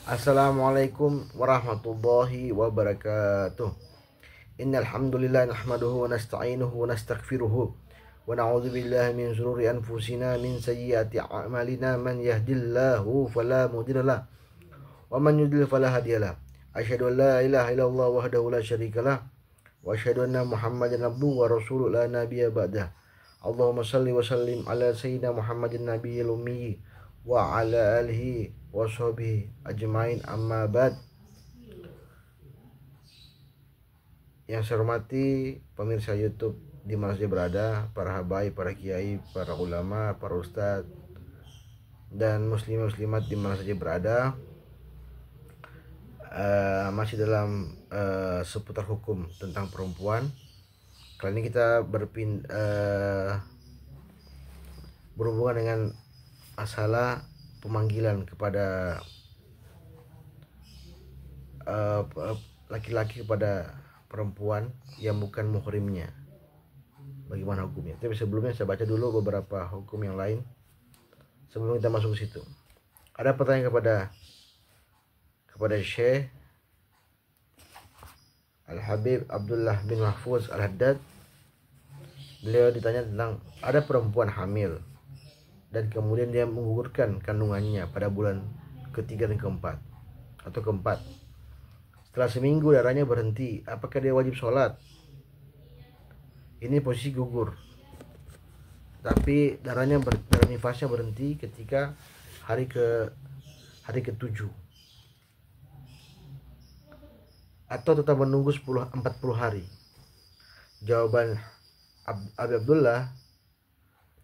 Assalamualaikum warahmatullahi wabarakatuh. Innal hamdalillah nahmaduhu wa nasta'inuhu wa nastaghfiruhu wa na'udzu billahi min shururi anfusina min sayyiati a'malina man yahdihillahu fala mudhillalah wa man yudlil fala hadiyalah. Asyhadu an la ilaha illallah wahdahu la syarikalah wa asyhadu anna Muhammadan abduhu wa rasuluhu la nabiyya ba'dah. Allahumma shalli wa sallim ala sayyidina Muhammadin nabiyil ummi wa ala alihi wa sahbihi ajmain, amma ba'd. Yang saya hormati pemirsa YouTube di mana saja berada, para habaib, para kiai, para ulama, para ustadz, dan muslim-muslimat di mana saja berada. Masih dalam seputar hukum tentang perempuan. Kali ini kita berhubungan dengan masalah pemanggilan kepada laki-laki kepada perempuan yang bukan muhrimnya. Bagaimana hukumnya? Tapi sebelumnya saya baca dulu beberapa hukum yang lain sebelum kita masuk ke situ. Ada pertanyaan kepada Syekh Al-Habib Abdullah bin Mahfuz Al-Haddad. Beliau ditanya tentang ada perempuan hamil dan kemudian dia menggugurkan kandungannya pada bulan ketiga dan keempat atau keempat. Setelah seminggu darahnya berhenti, apakah dia wajib sholat? Ini posisi gugur, tapi darah nifasnya berhenti ketika hari ke-7, atau tetap menunggu 40 hari. Jawaban Abi Abdullah,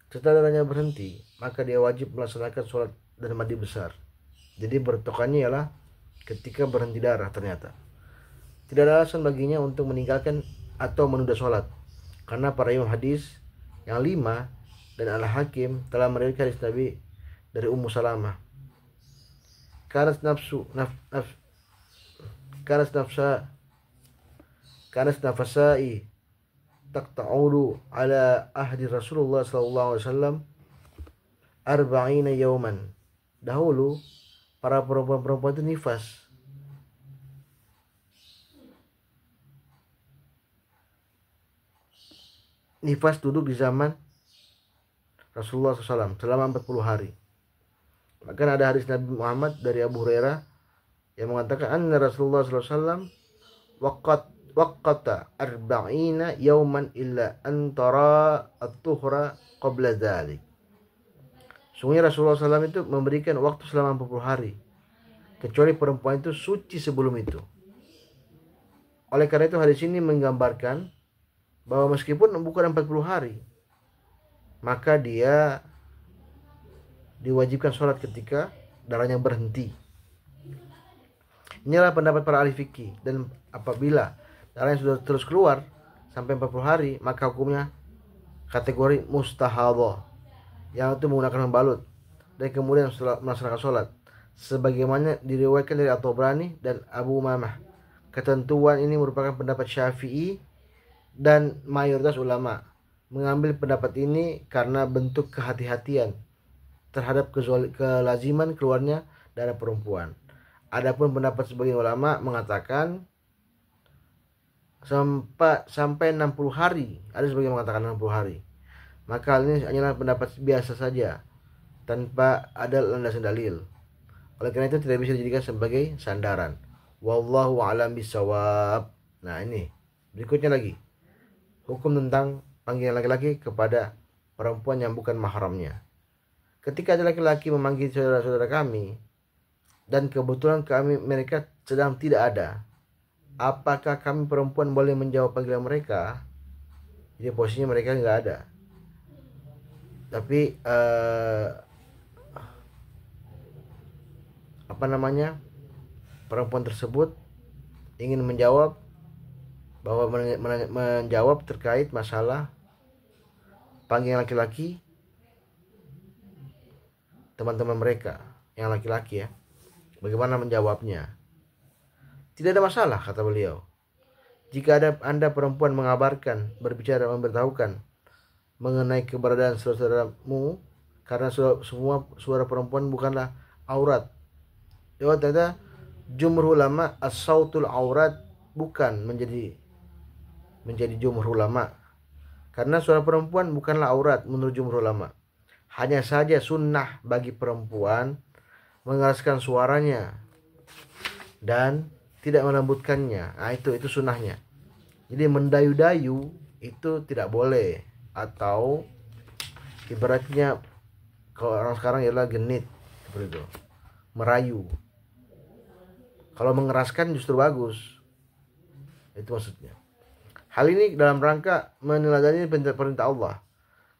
setelah darahnya berhenti, maka dia wajib melaksanakan sholat dan mandi besar. Jadi bertokannya ialah ketika berhenti darah ternyata. Tidak ada alasan baginya untuk meninggalkan atau menunda sholat, karena para imam hadis yang 5 dan Al-Hakim telah meriwayatkan hadis Nabi dari Ummu Salamah. Kanas nafasai taqta'udu ala ahdi Rasulullah sallallahu alaihi wasallam 40 yauman. Dahulu para perempuan itu nifas duduk di zaman Rasulullah SAW selama 40 hari. Bahkan ada hadis Nabi Muhammad dari Abu Hurairah yang mengatakan anna Rasulullah SAW waqata 40 yauman illa antara at-tuhra qabla dzalik. Sungguhnya Rasulullah SAW itu memberikan waktu selama 40 hari, kecuali perempuan itu suci sebelum itu. Oleh karena itu hadis ini menggambarkan bahwa meskipun bukan 40 hari, maka dia diwajibkan sholat ketika darahnya berhenti. Inilah pendapat para ahli fikih, dan apabila darahnya sudah terus keluar sampai 40 hari, maka hukumnya kategori mustahadah, yang itu menggunakan pembalut dan kemudian melaksanakan sholat, sebagaimana diriwayatkan dari At-Tabrani dan Abu Umamah. Ketentuan ini merupakan pendapat Syafi'i, dan mayoritas ulama mengambil pendapat ini karena bentuk kehati-hatian terhadap kelaziman keluarnya darah perempuan. Adapun pendapat sebagian ulama mengatakan sampai 60 hari, ada sebagian mengatakan 60 hari. Maka hal ini hanyalah pendapat biasa saja tanpa ada landasan dalil. Oleh karena itu tidak bisa dijadikan sebagai sandaran. Wallahu a'lam bishawab. Nah, ini berikutnya lagi, hukum tentang panggilan laki-laki kepada perempuan yang bukan mahramnya. Ketika ada laki-laki memanggil saudara-saudara kami dan kebetulan mereka sedang tidak ada, apakah kami perempuan boleh menjawab panggilan mereka? Jadi posisinya mereka nggak ada, tapi perempuan tersebut ingin menjawab terkait masalah panggilan laki-laki teman-teman mereka yang laki-laki ya. Bagaimana menjawabnya? Tidak ada masalah, kata beliau. Jika Anda perempuan mengabarkan, berbicara, memberitahukan mengenai keberadaan saudara-saudaramu, karena semua suara perempuan bukanlah aurat. Ya, ternyata Jumhur ulama as-sautul aurat bukan menjadi jumhur ulama, karena suara perempuan bukanlah aurat menurut jumhur ulama. Hanya saja sunnah bagi perempuan mengeraskan suaranya dan tidak melembutkannya. Nah, itu sunnahnya. Jadi mendayu-dayu itu tidak boleh, atau ibaratnya kalau orang sekarang ialah genit seperti itu, merayu. Kalau mengeraskan justru bagus, itu maksudnya. Hal ini dalam rangka meneladani perintah Allah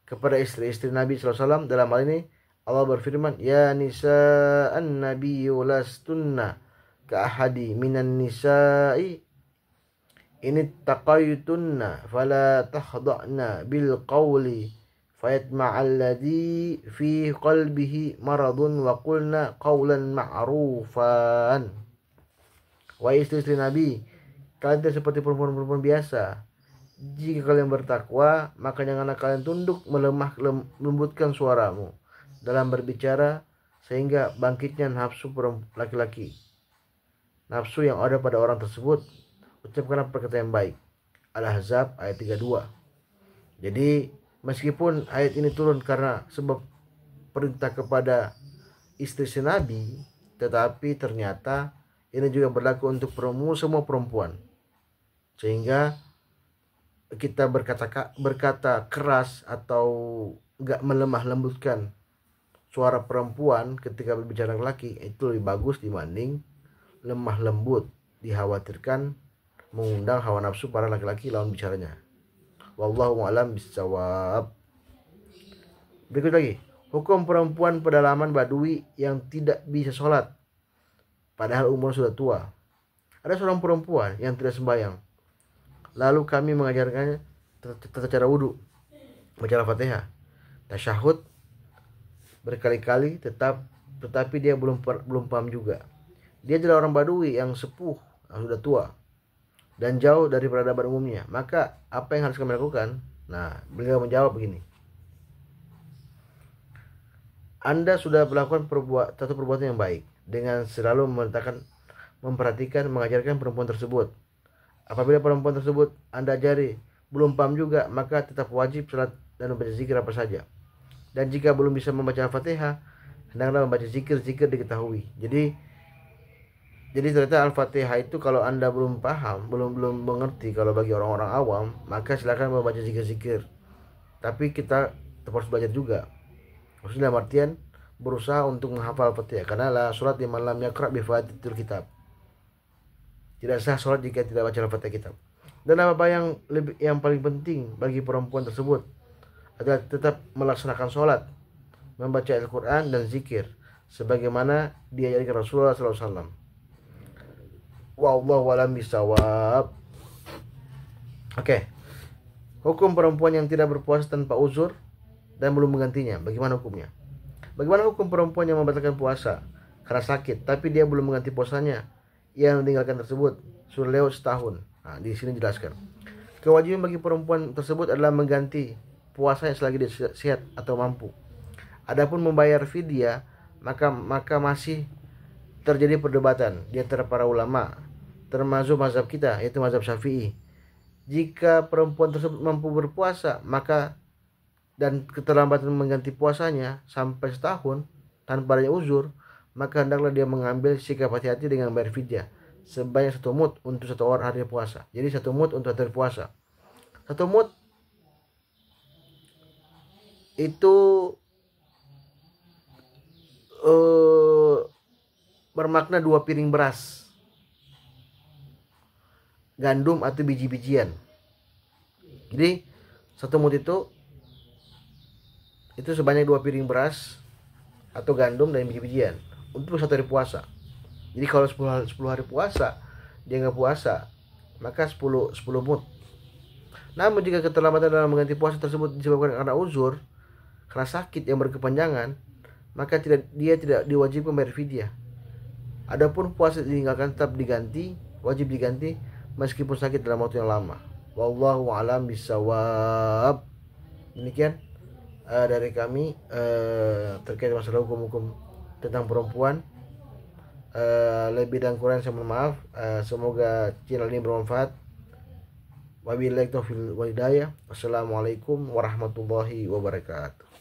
kepada istri-istri Nabi SAW. Dalam hal ini Allah berfirman, ya nisa'an nabiyyu lastunna ka ahadi minan nisa'i ini taqaytunna fala tahda'na bil qawli fayatma'alladhi fi qalbihi maradun wa qulna qawlan ma'rufan. Wahai istri-istri Nabi, kalian tidak seperti perempuan-perempuan biasa. Jika kalian bertakwa, maka janganlah kalian tunduk melembutkan suaramu dalam berbicara, sehingga bangkitnya nafsu laki-laki. Nafsu yang ada pada orang tersebut, ucapkanlah perkataan yang baik. Al-Ahzab ayat 32. Jadi meskipun ayat ini turun karena sebab perintah kepada istri Nabi, tetapi ternyata ini juga berlaku untuk semua perempuan. Sehingga kita berkata keras atau enggak melemah lembutkan suara perempuan ketika berbicara laki, itu lebih bagus dibanding lemah lembut, dikhawatirkan mengundang hawa nafsu para laki-laki lawan bicaranya. Wallahu a'lam bishawab. Berikut lagi, hukum perempuan pedalaman Badui yang tidak bisa sholat padahal umur sudah tua. Ada seorang perempuan yang tidak sembahyang, lalu kami mengajarkannya tata cara wudhu, baca Al-Fatihah, tasyahud berkali-kali, tetapi dia belum paham juga. Dia adalah orang Badui yang sepuh, yang sudah tua dan jauh dari peradaban umumnya. Maka apa yang harus kami lakukan? Nah, beliau menjawab begini. Anda sudah melakukan satu perbuatan yang baik dengan selalu memperhatikan, mengajarkan perempuan tersebut. Apabila perempuan tersebut Anda ajari belum paham juga, maka tetap wajib salat dan membaca zikir apa saja. Dan jika belum bisa membaca Al-Fatihah, hendaklah membaca zikir-zikir diketahui. Jadi ternyata Al-Fatihah itu kalau Anda belum paham, belum mengerti, kalau bagi orang-orang awam, maka silakan membaca zikir-zikir. Tapi kita harus belajar juga. Maksudnya dalam artian berusaha untuk menghafal Al-Fatihah, karena la sholat liman lam yaqra bi fatihatil kitab. Tidak sah sholat jika tidak baca Al-Fatihah kitab. Dan apa yang paling penting bagi perempuan tersebut adalah tetap melaksanakan sholat, membaca Al-Quran dan zikir sebagaimana diajarkan Rasulullah SAW. Wallahu a'lam bishawab. Oke. Hukum perempuan yang tidak berpuasa tanpa uzur dan belum menggantinya, bagaimana hukumnya? Bagaimana hukum perempuan yang membatalkan puasa karena sakit tapi dia belum mengganti puasanya yang meninggalkan tersebut sudah lewat setahun? Nah, di sini jelaskan. Kewajiban bagi perempuan tersebut adalah mengganti puasanya selagi dia sehat atau mampu. Adapun membayar fidyah, maka masih terjadi perdebatan di antara para ulama, termasuk mazhab kita, yaitu mazhab Syafi'i. Jika perempuan tersebut mampu berpuasa, maka dan keterlambatan mengganti puasanya sampai setahun tanpa adanya uzur, maka hendaklah dia mengambil sikap hati-hati dengan bayar fidyah sebanyak 1 mud untuk 1 hari puasa. Jadi 1 mud untuk hari puasa. 1 mud itu bermakna 2 piring beras gandum atau biji-bijian. Jadi 1 mud itu sebanyak 2 piring beras atau gandum dan biji-bijian untuk 1 hari puasa. Jadi kalau 10 hari puasa dia nggak puasa, maka 10 mud. Namun jika keterlambatan dalam mengganti puasa tersebut disebabkan karena uzur, karena sakit yang berkepanjangan, maka dia tidak diwajibkan bayar fidyah. Adapun puasa ditinggalkan tetap wajib diganti meskipun sakit dalam waktu yang lama. Wallahu a'lam bishawab. Demikian dari kami terkait masalah hukum-hukum tentang perempuan. Lebih dan kurang saya mohon maaf. Semoga channel ini bermanfaat. Wabillahi taufiq wal hidayah. Wassalamualaikum warahmatullahi wabarakatuh.